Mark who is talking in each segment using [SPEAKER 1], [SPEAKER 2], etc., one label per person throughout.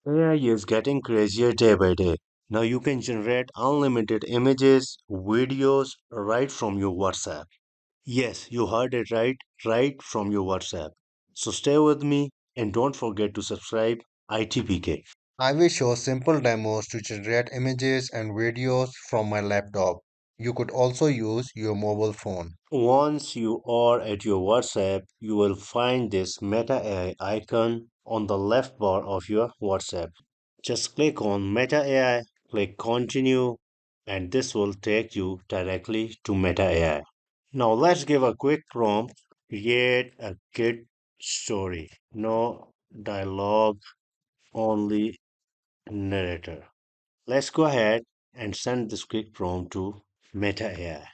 [SPEAKER 1] AI is getting crazier day by day. Now you can generate unlimited images, videos right from your WhatsApp. Yes, you heard it right from your WhatsApp. So stay with me and don't forget to subscribe ITPK.
[SPEAKER 2] I will show simple demos to generate images and videos from my laptop. You could also use your mobile phone.
[SPEAKER 1] Once you are at your WhatsApp, you will find this Meta AI icon on the left bar of your WhatsApp. Just click on Meta AI, click Continue, and this will take you directly to Meta AI. Now let's give a quick prompt. Create a kid story. No dialogue, only narrator. Let's go ahead and send this quick prompt to Meta AI.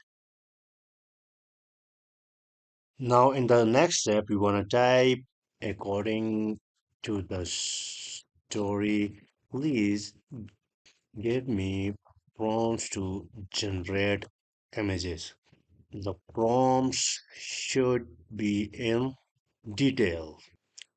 [SPEAKER 1] Now in the next step, we want to type according to the story. Please give me prompts to generate images. The prompts should be in detail.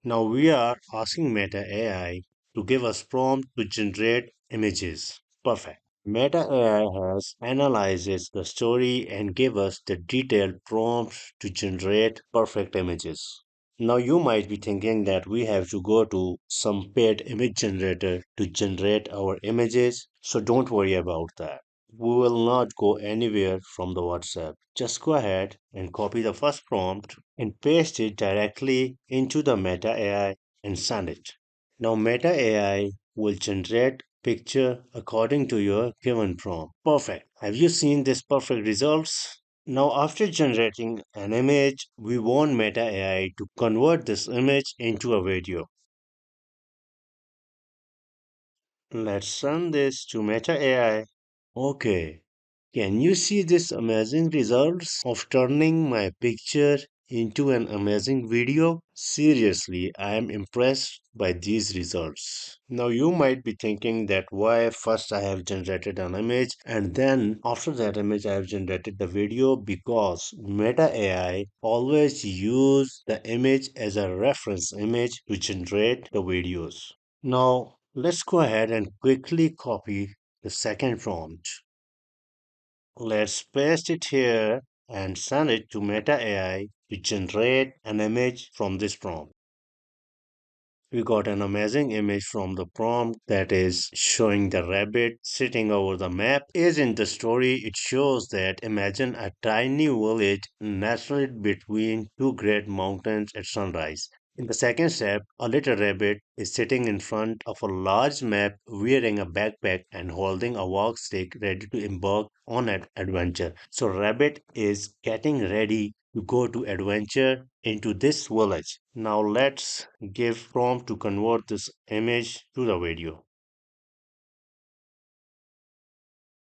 [SPEAKER 1] Now we are asking Meta AI to give us prompt to generate images. Perfect. Meta AI has analyzes the story and give us the detailed prompts to generate perfect images. Now you might be thinking that we have to go to some paid image generator to generate our images, so don't worry about that. We will not go anywhere from the WhatsApp. Just go ahead and copy the first prompt and paste it directly into the Meta AI and send it. Now Meta AI will generate picture according to your given prompt. Perfect. Have you seen this perfect results? Now after generating an image, we want Meta AI to convert this image into a video. Let's send this to Meta AI. Okay. Can you see this amazing results of turning my picture into an amazing video? Seriously, I am impressed by these results. Now you might be thinking that why first I have generated an image and then after that image I have generated the video, because Meta AI always use the image as a reference image to generate the videos. Now let's go ahead and quickly copy the second prompt. Let's paste it here and send it to Meta AI to generate an image from this prompt. We got an amazing image from the prompt that is showing the rabbit sitting over the map. As in the story, it shows that imagine a tiny village nestled between two great mountains at sunrise. In the second step, a little rabbit is sitting in front of a large map wearing a backpack and holding a walk stick ready to embark on an adventure. So rabbit is getting ready to go to adventure into this village. Now let's give prompt to convert this image to the video.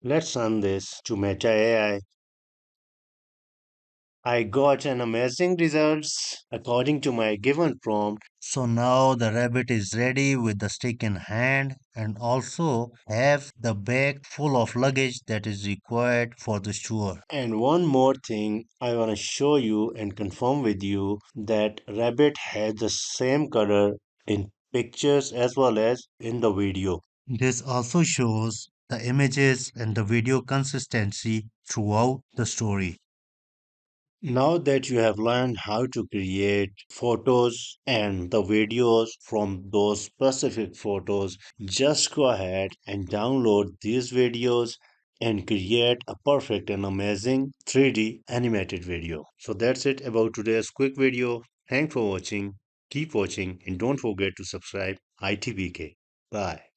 [SPEAKER 1] Let's send this to Meta AI. I got an amazing results according to my given prompt. So now the rabbit is ready with the stick in hand and also have the bag full of luggage that is required for the tour. And one more thing I want to show you and confirm with you that rabbit had the same color in pictures as well as in the video. This also shows the images and the video consistency throughout the story. Now that you have learned how to create photos and the videos from those specific photos, just go ahead and download these videos and create a perfect and amazing 3D animated video. So that's it about today's quick video. Thanks for watching. Keep watching and don't forget to subscribe ITBK. Bye.